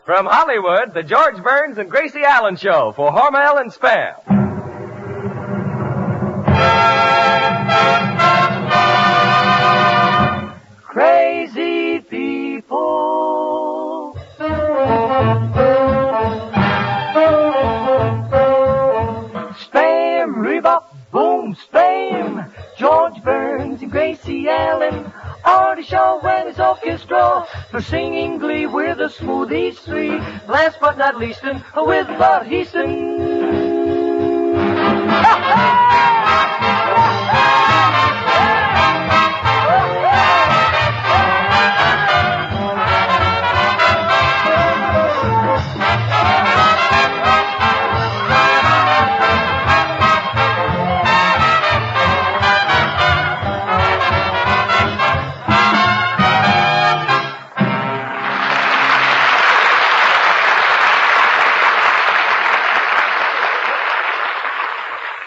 From Hollywood, the George Burns and Gracie Allen Show for Hormel and Spam. Crazy people. Spam, rebop, boom, spam. George Burns and Gracie Allen are the show and his orchestra for singing glee. We're the Smoothies Three. Last but not least, with Bud Heaston.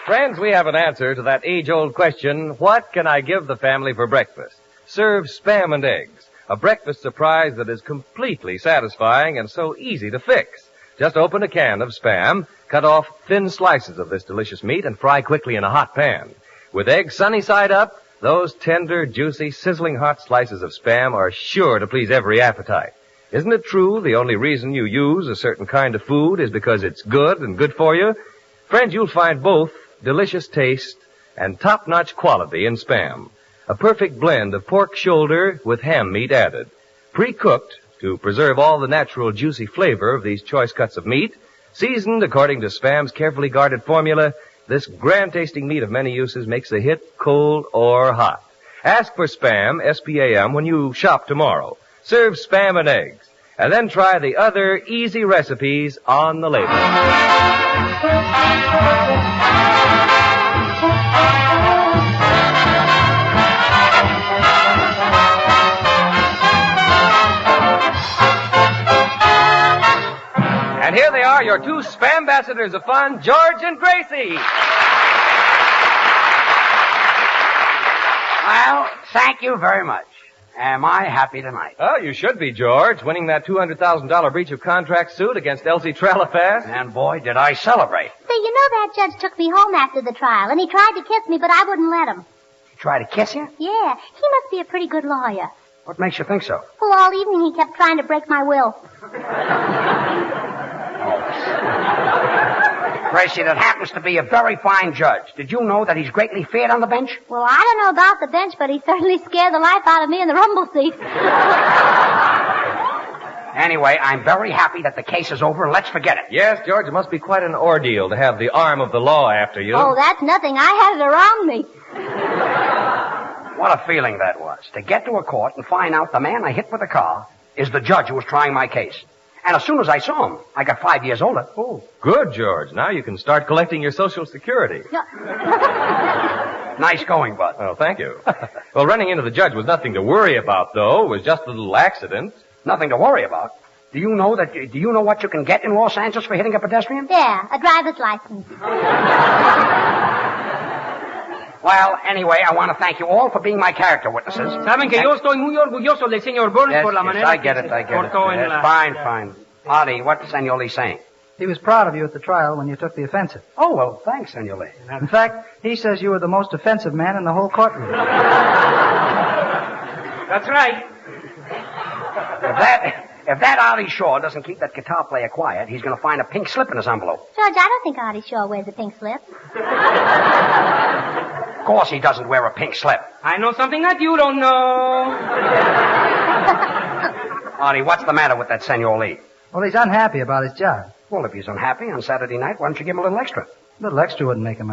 Friends, we have an answer to that age-old question, what can I give the family for breakfast? Serve Spam and eggs, a breakfast surprise that is completely satisfying and so easy to fix. Just open a can of Spam, cut off thin slices of this delicious meat, and fry quickly in a hot pan. With eggs sunny side up, those tender, juicy, sizzling hot slices of Spam are sure to please every appetite. Isn't it true the only reason you use a certain kind of food is because it's good and good for you? Friends, you'll find both delicious taste and top-notch quality in Spam. A perfect blend of pork shoulder with ham meat added. Pre-cooked to preserve all the natural juicy flavor of these choice cuts of meat. Seasoned according to Spam's carefully guarded formula, this grand-tasting meat of many uses makes a hit cold or hot. Ask for Spam, S-P-A-M, when you shop tomorrow. Serve Spam and eggs. And then try the other easy recipes on the label. And here they are, your two Spam ambassadors of fun, George and Gracie. Well, thank you very much. Am I happy tonight? Oh, you should be, George, winning that $200,000 breach of contract suit against Elsie Trelafast. And boy, did I celebrate. Say, you know that judge took me home after the trial, and he tried to kiss me, but I wouldn't let him. Try to kiss you? Yeah, he must be a pretty good lawyer. What makes you think so? Well, all evening he kept trying to break my will. Gracie, that happens to be a very fine judge. Did you know that he's greatly feared on the bench? Well, I don't know about the bench, but he certainly scared the life out of me in the rumble seat. Anyway, I'm very happy that the case is over, and let's forget it. Yes, George, it must be quite an ordeal to have the arm of the law after you. Oh, that's nothing. I had it around me. What a feeling that was, to get to a court and find out the man I hit with a car is the judge who was trying my case. And as soon as I saw him, I got 5 years older. Oh, good, George. Now you can start collecting your Social Security. Nice going, Bud. Oh, thank you. Well, running into the judge was nothing to worry about, though. It was just a little accident. Nothing to worry about. Do you know what you can get in Los Angeles for hitting a pedestrian? Yeah, a driver's license. Well, anyway, I want to thank you all for being my character witnesses. Saben que yo estoy muy orgulloso del señor Burns por la manera I get it. portó en la... Fine. Artie, what's Senor Lee saying? He was proud of you at the trial when you took the offensive. Oh, well, thanks, Senor Lee. In fact, he says you were the most offensive man in the whole courtroom. That's right. If that Artie Shaw doesn't keep that guitar player quiet, he's going to find a pink slip in his envelope. George, I don't think Artie Shaw wears a pink slip. Of course he doesn't wear a pink slip. I know something that you don't know. Artie, what's the matter with that Senor Lee? Well, he's unhappy about his job. Well, if he's unhappy on Saturday night, why don't you give him a little extra? A little extra wouldn't make him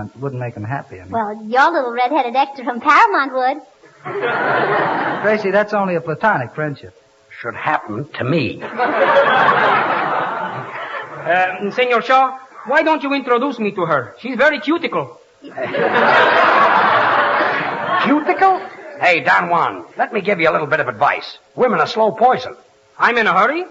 happy. I mean. Well, your little red-headed extra from Paramount would. Gracie, that's only a platonic friendship. Should happen to me. Senor Shaw, why don't you introduce me to her? She's very cuticle. Cuticle? Hey, Don Juan, let me give you a little bit of advice. Women are slow poison. I'm in a hurry.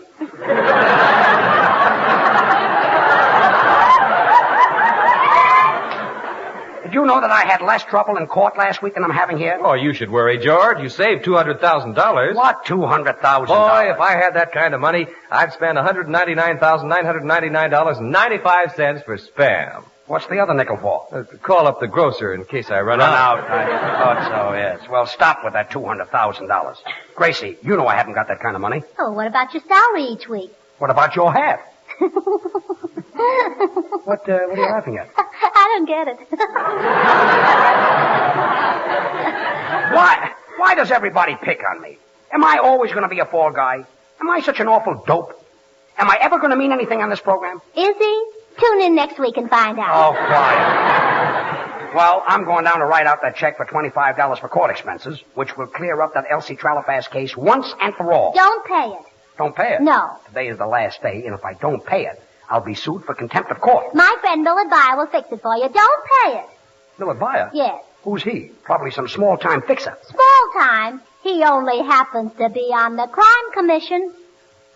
Did you know know that I had less trouble in court last week than I'm having here? Oh, you should worry, George. You saved $200,000. What, $200,000? Boy, if I had that kind of money, I'd spend $199,999.95 for Spam. What's the other nickel for? Call up the grocer in case I run out. I thought so, yes. Well, stop with that $200,000. Gracie, you know I haven't got that kind of money. Oh, what about your salary each week? What about your half? What are you laughing at? I don't get it. Why does everybody pick on me? Am I always going to be a fall guy? Am I such an awful dope? Am I ever going to mean anything on this program? Is he? Tune in next week and find out. Oh, quiet. Well, I'm going down to write out that check for $25 for court expenses, which will clear up that Elsie Tralafass case once and for all. Don't pay it. Don't pay it? No. Today is the last day, and if I don't pay it, I'll be sued for contempt of court. My friend Millard Byer will fix it for you. Don't pay it. Millard Byer? Yes. Who's he? Probably some small-time fixer. Small time. He only happens to be on the crime commission.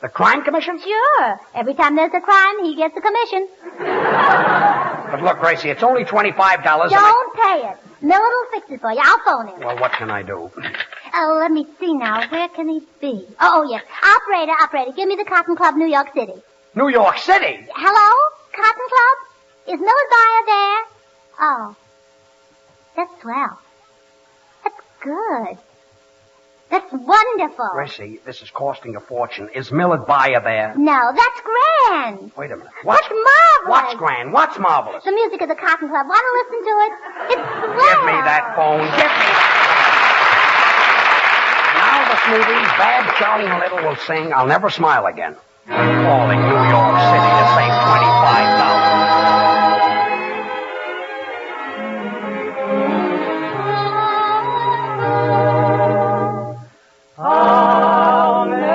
The crime commission? Sure. Every time there's a crime, he gets a commission. But look, Gracie, it's only $25. Don't pay it. Millard will fix it for you. I'll phone him. Well, what can I do? Oh, let me see now. Where can he be? Oh, yes. Operator, give me the Cotton Club, New York City. New York City? Hello? Cotton Club? Is Millard Byer there? Oh. That's swell. That's good. That's wonderful. Gracie, this is costing a fortune. Is Millard Byer there? No, that's grand. Wait a minute. That's marvelous. What's grand? What's marvelous? The music of the Cotton Club. Want to listen to it? It's swell. Give me that phone. Give me that. Now the smoothies, Bad Charlie and Little will sing I'll Never Smile Again. Calling New York City to save $25. I'll never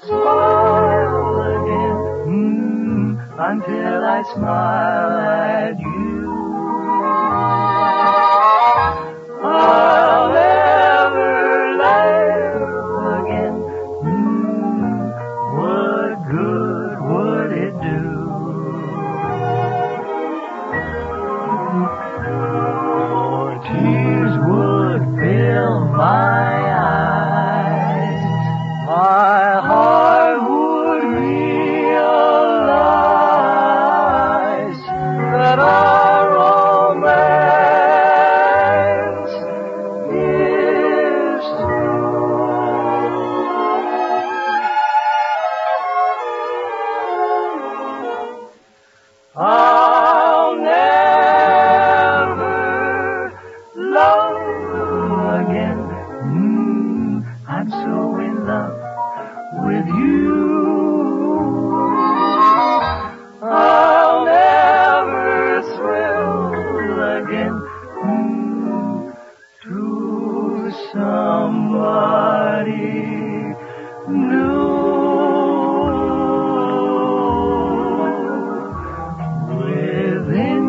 smile again until I smile at you. I'll never laugh again. What good would it do? Your tears would fill my eyes. My heart would realize that our romance is through. I'll never love again. I'm so in love with you. I'll never thrill again to somebody new. Within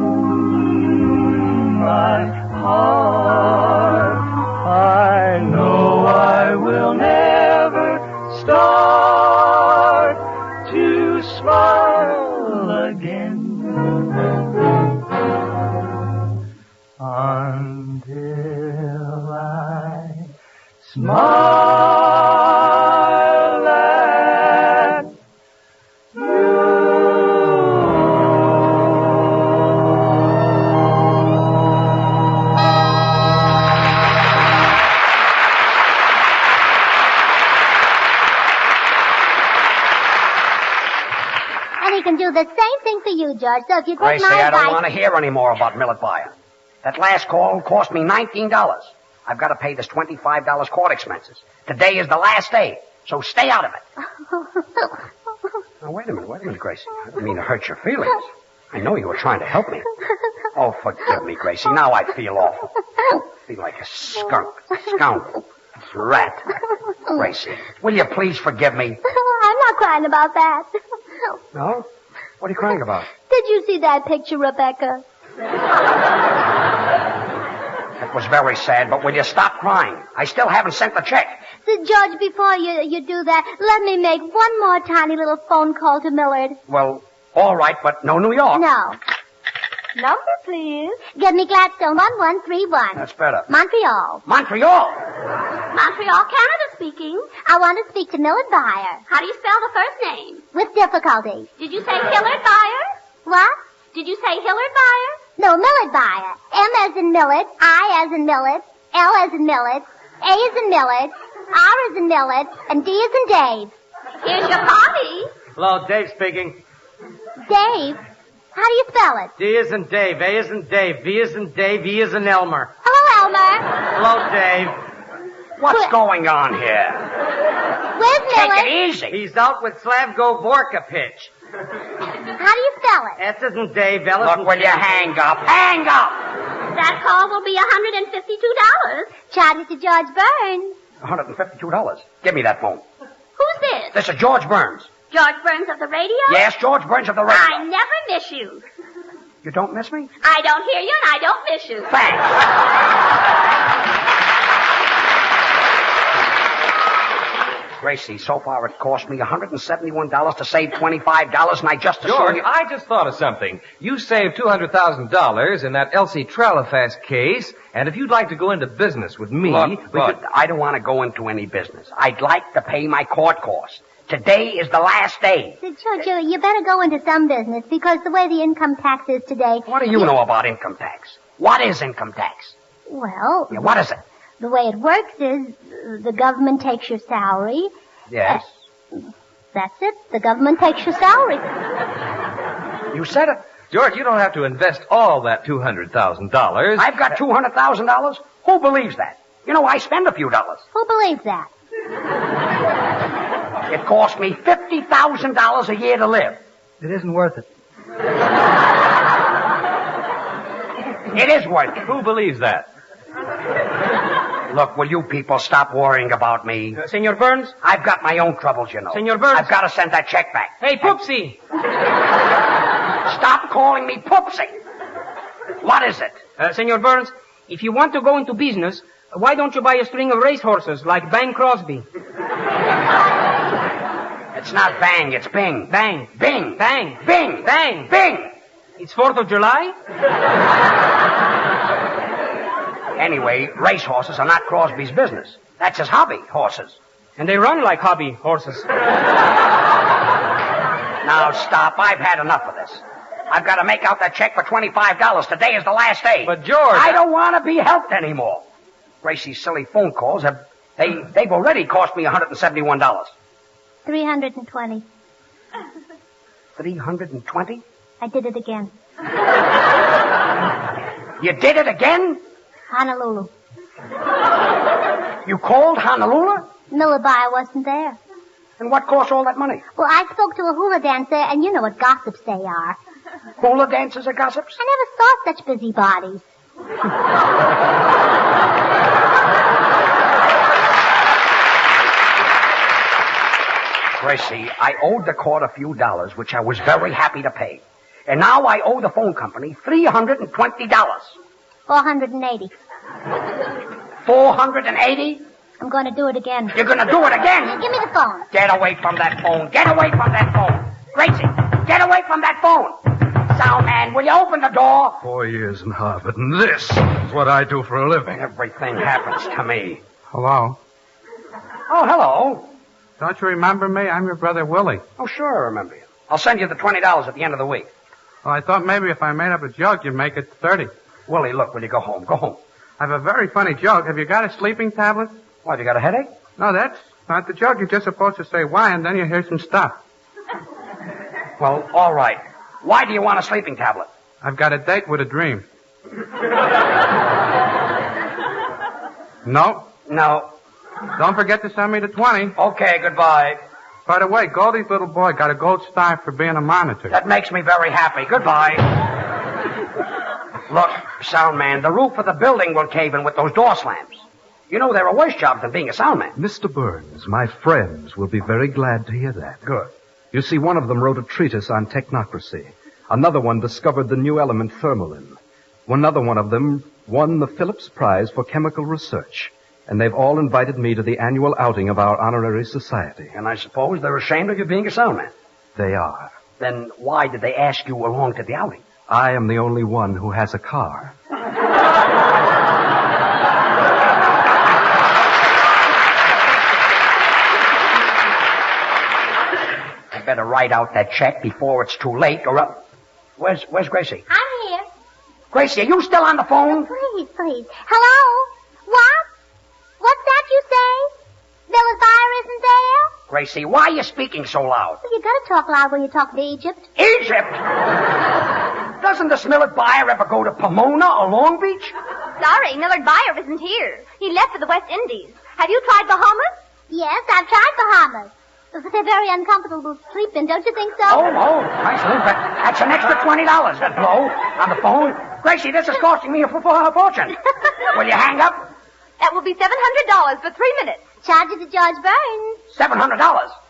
my heart, I know I will never start to smile again until I smile at And he can do the same thing for you, George. So if you take Gracie, my I advice... don't want to hear any more about Millard Byer. That last call cost me $19. I've got to pay this $25 court expenses. Today is the last day, so stay out of it. Now, wait a minute, Gracie. I didn't mean to hurt your feelings. I know you were trying to help me. Oh, forgive me, Gracie. Now I feel awful. I feel like a skunk, a scoundrel, a rat. Gracie, will you please forgive me? I'm not crying about that. No? What are you crying about? Did you see that picture, Rebecca? It was very sad, but will you stop crying? I still haven't sent the check. George, before you do that, let me make one more tiny little phone call to Millard. Well, all right, but no New York. No. Number, please. Get me Gladstone 1131. That's better. Montreal. Montreal. Montreal, Canada speaking. I want to speak to Millard Byer. How do you spell the first name? With difficulty. Did you say Hillard Byer? What? Did you say Hillard Byer? No, Millard Byer. M as in Millard, I as in Millard, L as in Millard, A as in Millard, R as in Millard, and D as in Dave. Here's your coffee. Hello, Dave speaking. Dave? How do you spell it? D is in Dave, A is in Dave, V is in Dave, E is in Elmer. Hello, Elmer. Hello, Dave. What's going on here? Where's Take Millard? it easy. He's out with Slavko Vorkapich. How do you spell it? S is in Dave, L is in Look, will you hang up? Hang up! That call will be $152. Charges to George Burns. $152. Give me that phone. Who's this? This is George Burns. George Burns of the radio? Yes, George Burns of the radio. I never miss you. You don't miss me? I don't hear you and I don't miss you. Thanks. Gracie, so far it cost me $171 to save $25, and I just assumed George, you... I just thought of something. You saved $200,000 in that Elsie Trellifax case, and if you'd like to go into business with me, Look, I don't want to go into any business. I'd like to pay my court costs. Today is the last day. George, you better go into some business because the way the income tax is today... What do you know about income tax? What is income tax? Well, Yeah, what is it? the way it works is the government takes your salary. Yes. That's it. The government takes your salary. You said it. George, you don't have to invest all that $200,000. I've got $200,000? Who believes that? You know, I spend a few dollars. Who believes that? It costs me $50,000 a year to live. It isn't worth it. It is worth it. Who believes that? Look, will you people stop worrying about me? Senor Burns? I've got my own troubles, you know. Senor Burns? I've got to send that check back. Hey, Poopsie! Stop calling me Poopsie. What is it? Senor Burns, if you want to go into business, why don't you buy a string of racehorses like Bang Crosby? It's not Bang, it's Bing. Bang. Bing. Bang. Bing. Bang. Bing. It's 4th of July? Anyway, racehorses are not Crosby's business. That's his hobby, horses. And they run like hobby horses. Now stop. I've had enough of this. I've got to make out that check for $25. Today is the last day. But, George... I don't want to be helped anymore. Gracie's silly phone calls they've already cost me $171. 320. 320? I did it again. You did it again? Honolulu. You called Honolulu? Millard Byer wasn't there. And what cost all that money? Well, I spoke to a hula dancer, and you know what gossips they are. Hula dancers are gossips? I never saw such busybodies. Gracie, I owed the court a few dollars, which I was very happy to pay. And now I owe the phone company $320. 480. 480? I'm going to do it again. You're going to do it again? Give me the phone. Get away from that phone. Get away from that phone. Gracie, get away from that phone. Sound man, will you open the door? 4 years in Harvard, and this is what I do for a living. Everything happens to me. Hello. Oh, hello. Don't you remember me? I'm your brother Willie. Oh, sure, I remember you. I'll send you the $20 at the end of the week. Well, I thought maybe if I made up a joke, you'd make it 30. Willie, look, will you go home? Go home. I have a very funny joke. Have you got a sleeping tablet? What, you got a headache? No, that's not the joke. You're just supposed to say why, and then you hear some stuff. Well, all right. Why do you want a sleeping tablet? I've got a date with a dream. No? No. Don't forget to send me the 20. Okay, goodbye. By the way, Goldie's little boy got a gold star for being a monitor. That makes me very happy. Goodbye. Look, sound man, the roof of the building will cave in with those door slams. You know, there are worse jobs than being a sound man. Mr. Burns, my friends will be very glad to hear that. Good. You see, one of them wrote a treatise on technocracy. Another one discovered the new element thermalin. Another one of them won the Phillips Prize for chemical research. And they've all invited me to the annual outing of our honorary society. And I suppose they're ashamed of you being a sound man. They are. Then why did they ask you along to the outing? I am the only one who has a car. I better write out that check before it's too late, or where's Gracie? I'm here. Gracie, are you still on the phone? Please. Hello? What? What's that you say? Miller's buyer isn't there? Gracie, why are you speaking so loud? Well, you gotta talk loud when you talk to Egypt. Egypt? Doesn't the Millard buyer ever go to Pomona or Long Beach? Sorry, Millard buyer isn't here. He left for the West Indies. Have you tried Bahamas? Yes, I've tried Bahamas. But they're very uncomfortable to sleep in, don't you think so? Oh, nice. That's an extra $20, that blow, on the phone. Gracie, this is costing me a fortune. Will you hang up? That will be $700 for 3 minutes. Charge it to George Burns. $700?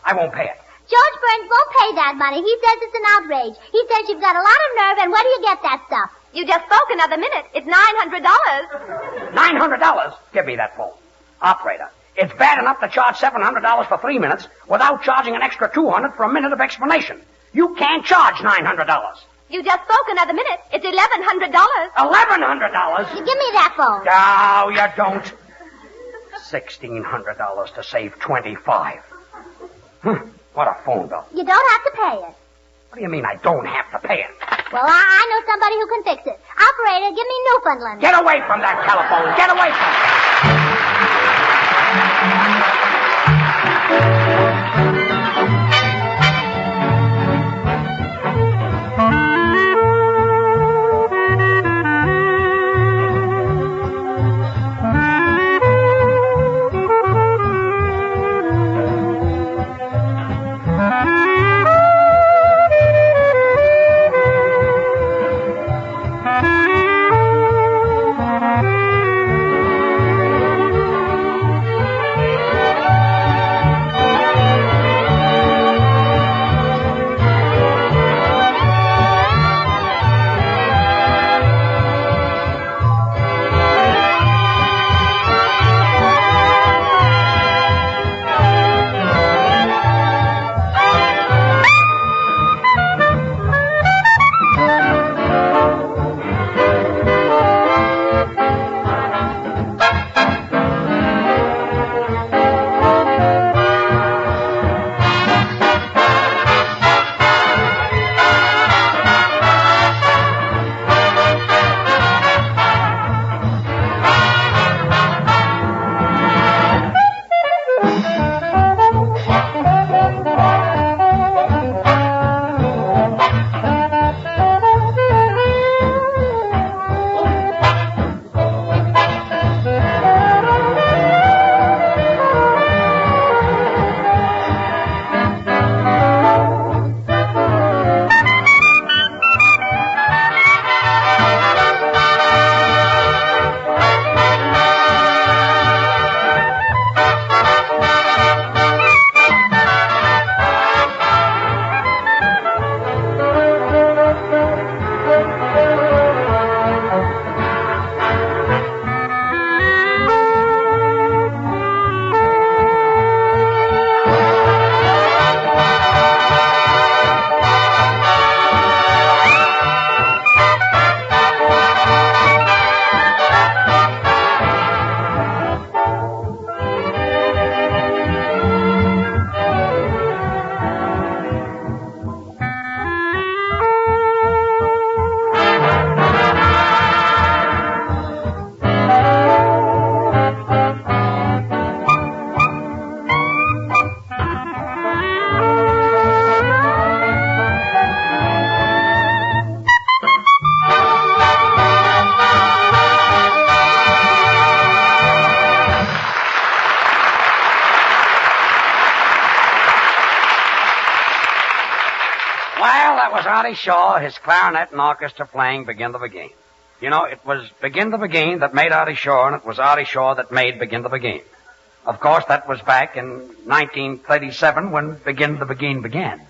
I won't pay it. George Burns won't pay that money. He says it's an outrage. He says you've got a lot of nerve, and where do you get that stuff? You just spoke another minute. It's $900. $900? Give me that phone. Operator, it's bad enough to charge $700 for 3 minutes without charging an extra $200 for a minute of explanation. You can't charge $900. You just spoke another minute. It's $1,100. $1,100? You give me that phone. No, you don't. $1,600 to save $25. What a phone bill. You don't have to pay it. What do you mean I don't have to pay it? Well, I know somebody who can fix it. Operator, give me Newfoundland. Get away from that telephone. Get away from Artie Shaw, his clarinet and orchestra playing Begin the Beguine. You know, it was Begin the Beguine that made Artie Shaw, and it was Artie Shaw that made Begin the Beguine. Of course, that was back in 1937 when Begin the Beguine began.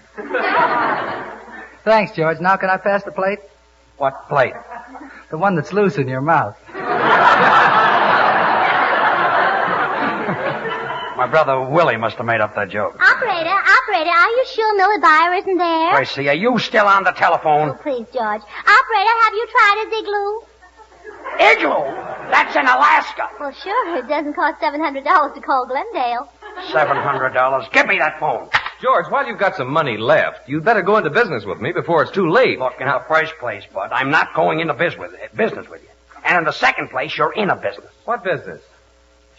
Thanks, George. Now can I pass the plate? What plate? The one that's loose in your mouth. My My brother Willie must have made up that joke. Operator, are you sure Millard Byer isn't there? Gracie, are you still on the telephone? Oh, please, George. Operator, have you tried his igloo? Igloo? That's in Alaska. Well, sure. It doesn't cost $700 to call Glendale. $700. Give me that phone. George, while you've got some money left, you'd better go into business with me before it's too late. Look, in the first place, Bud, I'm not going into business with you. And in the second place, you're in a business. What business?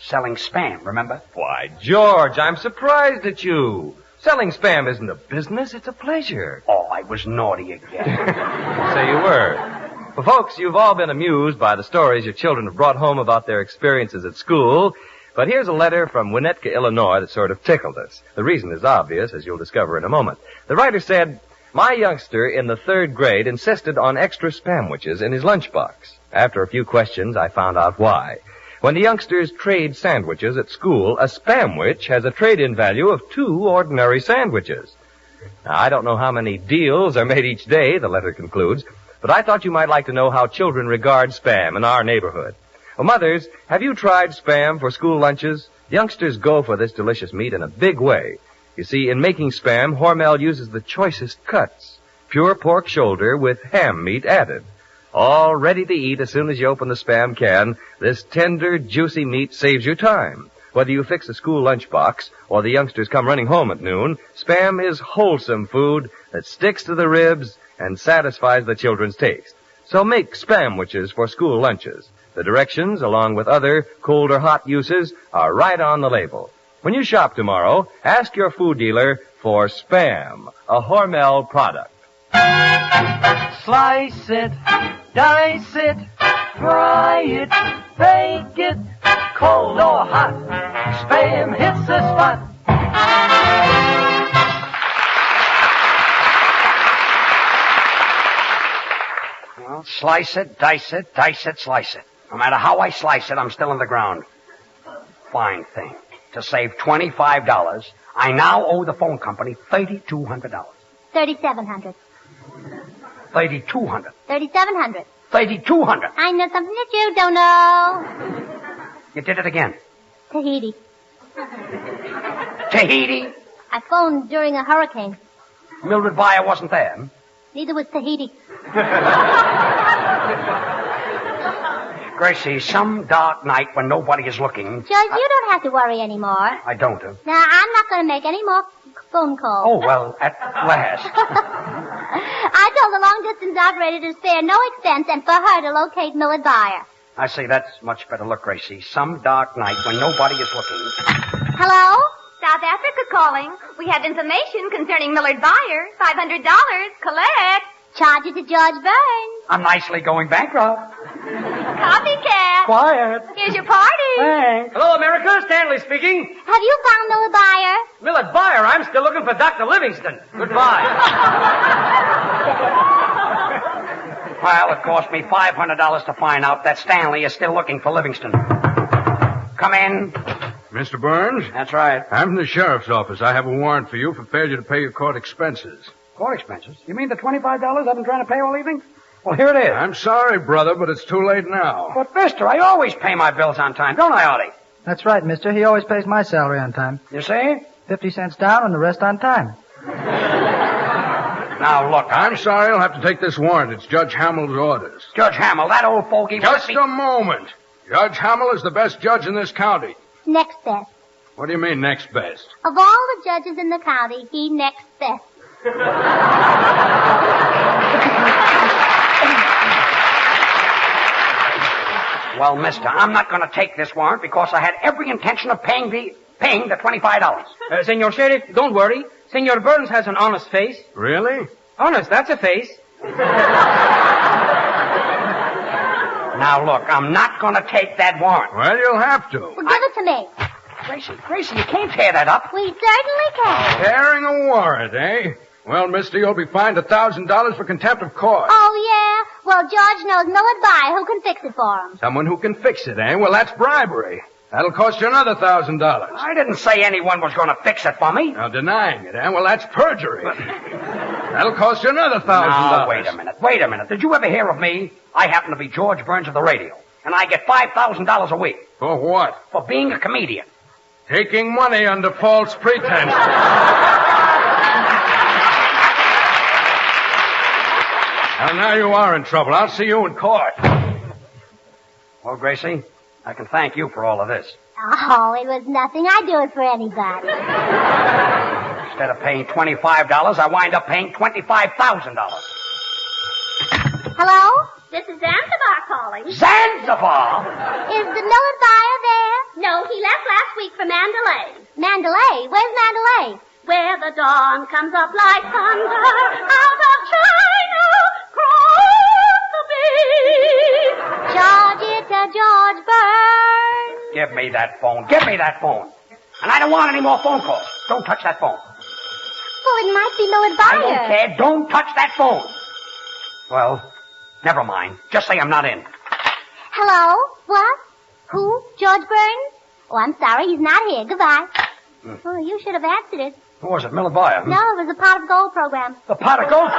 Selling spam, remember? Why, George, I'm surprised at you. Selling spam isn't a business, it's a pleasure. Oh, I was naughty again. So you were. Well, folks, you've all been amused by the stories your children have brought home about their experiences at school. But here's a letter from Winnetka, Illinois that sort of tickled us. The reason is obvious, as you'll discover in a moment. The writer said, my youngster in the 3rd grade insisted on extra spamwiches in his lunchbox. After a few questions, I found out why. When the youngsters trade sandwiches at school, a spamwich has a trade-in value of 2 ordinary sandwiches. Now, I don't know how many deals are made each day, the letter concludes, but I thought you might like to know how children regard spam in our neighborhood. Well, mothers, have you tried spam for school lunches? Youngsters go for this delicious meat in a big way. You see, in making spam, Hormel uses the choicest cuts. Pure pork shoulder with ham meat added. All ready to eat as soon as you open the spam can, this tender, juicy meat saves you time. Whether you fix a school lunchbox or the youngsters come running home at noon, spam is wholesome food that sticks to the ribs and satisfies the children's taste. So make spamwiches for school lunches. The directions, along with other cold or hot uses, are right on the label. When you shop tomorrow, ask your food dealer for Spam, a Hormel product. Slice it, dice it, fry it, bake it, cold or hot. Spam hits the spot. Well, slice it, dice it, slice it. No matter how I slice it, I'm still in the ground. Fine thing. To save $25, I now owe the phone company $3,200. $3,700. $3,200. $3,700. $3,200. I know something that you don't know. You did it again. Tahiti. Tahiti? I phoned during a hurricane. Mildred Byer wasn't there. Neither was Tahiti. Gracie, some dark night when nobody is looking... George, you don't have to worry anymore. I don't. Now, I'm not going to make any more phone calls. Oh, well, at last. I told the long-distance operator to spare no expense and for her to locate Millard Byer. I see, that's much better. Look, Gracie, some dark night when nobody is looking... Hello? South Africa calling. We have information concerning Millard Byer. $500. Collect. Charge it to George Burns. I'm nicely going bankrupt. Copycat. Quiet. Here's your party. Thanks. Hello, America. Stanley speaking. Have you found Millard Byer? Millard Byer, I'm still looking for Dr. Livingston. Goodbye. Well, it cost me $500 to find out that Stanley is still looking for Livingston. Come in. Mr. Burns? That's right. I'm from the sheriff's office. I have a warrant for you for failure to pay your court expenses. Court expenses? You mean the $25 I've been trying to pay all evening? Well, here it is. I'm sorry, brother, but it's too late now. But, mister, I always pay my bills on time, don't I, Artie? That's right, mister. He always pays my salary on time. You see? 50 cents down and the rest on time. Now, look, I'm sorry, I'll have to take this warrant. It's Judge Hamill's orders. Judge Hamill, that old fogey... Just a moment. Judge Hamill is the best judge in this county. Next best. What do you mean, next best? Of all the judges in the county, he next best. Well, mister, I'm not going to take this warrant because I had every intention of paying the $25. Senor Sheriff, don't worry. Senor Burns has an honest face. Really? Honest, that's a face. Now, look, I'm not going to take that warrant. Well, you'll have to. Well, give it to me. Gracie, you can't tear that up. We certainly can. Tearing a warrant, eh? Well, mister, you'll be fined $1,000 for contempt of court. Oh, yeah? Well, George knows Millard Byer who can fix it for him. Someone who can fix it, eh? Well, that's bribery. That'll cost you another $1,000. I didn't say anyone was going to fix it for me. Now, denying it, eh? Well, that's perjury. That'll cost you another $1,000. Now, wait a minute. Did you ever hear of me? I happen to be George Burns of the radio, and I get $5,000 a week. For what? For being a comedian. Taking money under false pretense. Well, now you are in trouble. I'll see you in court. Well, Gracie, I can thank you for all of this. Oh, it was nothing. I'd do it for anybody. Instead of paying $25, I wind up paying $25,000. Hello? This is Zanzibar calling. Zanzibar? Is the Millard buyer there? No, he left last week for Mandalay. Mandalay? Where's Mandalay? Where the dawn comes up like thunder out of China, cross the beach. Georgetta, George Burns. Give me that phone. Give me that phone. And I don't want any more phone calls. Don't touch that phone. Well, it might be Millard I buyer. don't care. Don't touch that phone. Well, never mind. Just say I'm not in. Hello? What? Who? George Burns? Oh, I'm sorry. He's not here. Goodbye. Oh, you should have answered it. Who was it? Millard Buyer? No, it was the Pot of Gold program. The Pot of Gold?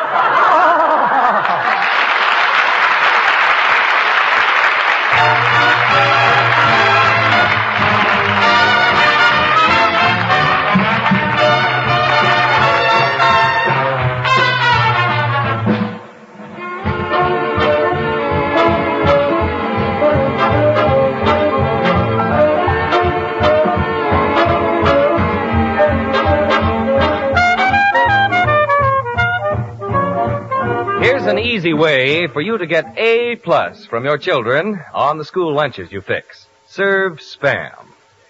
Here's an easy way for you to get A+ from your children on the school lunches you fix. Serve Spam.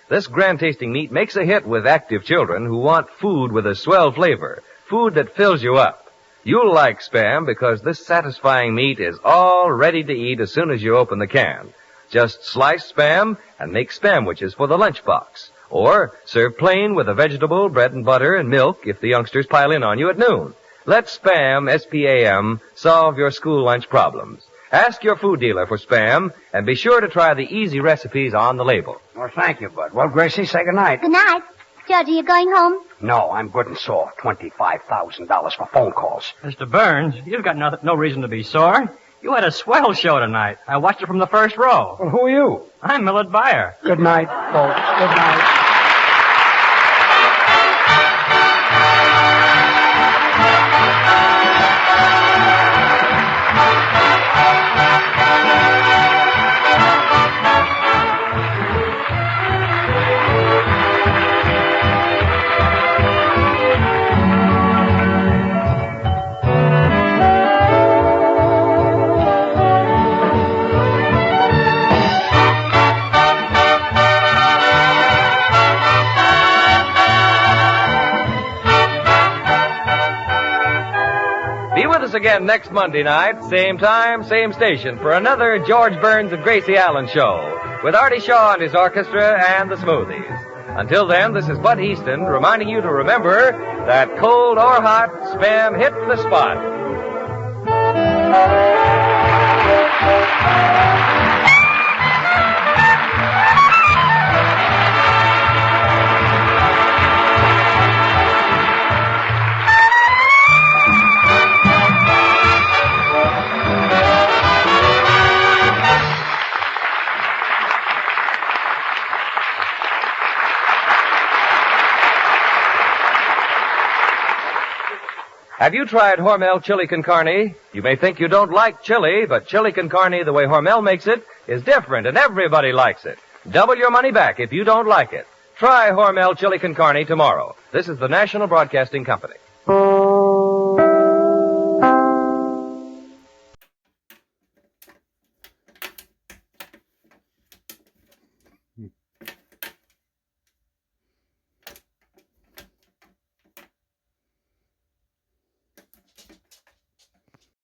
This grand-tasting meat makes a hit with active children who want food with a swell flavor, food that fills you up. You'll like Spam because this satisfying meat is all ready to eat as soon as you open the can. Just slice Spam and make Spamwiches for the lunchbox. Or serve plain with a vegetable, bread and butter, and milk if the youngsters pile in on you at noon. Let Spam, S-P-A-M, solve your school lunch problems. Ask your food dealer for Spam, and be sure to try the easy recipes on the label. Well, thank you, Bud. Well, Gracie, say goodnight. Good night. George, are you going home? No, I'm good and sore. $25,000 for phone calls. Mr. Burns, you've got no reason to be sore. You had a swell show tonight. I watched it from the first row. Well, who are you? I'm Millard Buyer. Good night, folks. Good night. Again next Monday night, same time, same station, for another George Burns and Gracie Allen show with Artie Shaw and his orchestra and the Smoothies. Until then, this is Bud Easton reminding you to remember that cold or hot, Spam hit the spot. Have you tried Hormel Chili Con Carne? You may think you don't like chili, but Chili Con Carne, the way Hormel makes it, is different, and everybody likes it. Double your money back if you don't like it. Try Hormel Chili Con Carne tomorrow. This is the National Broadcasting Company.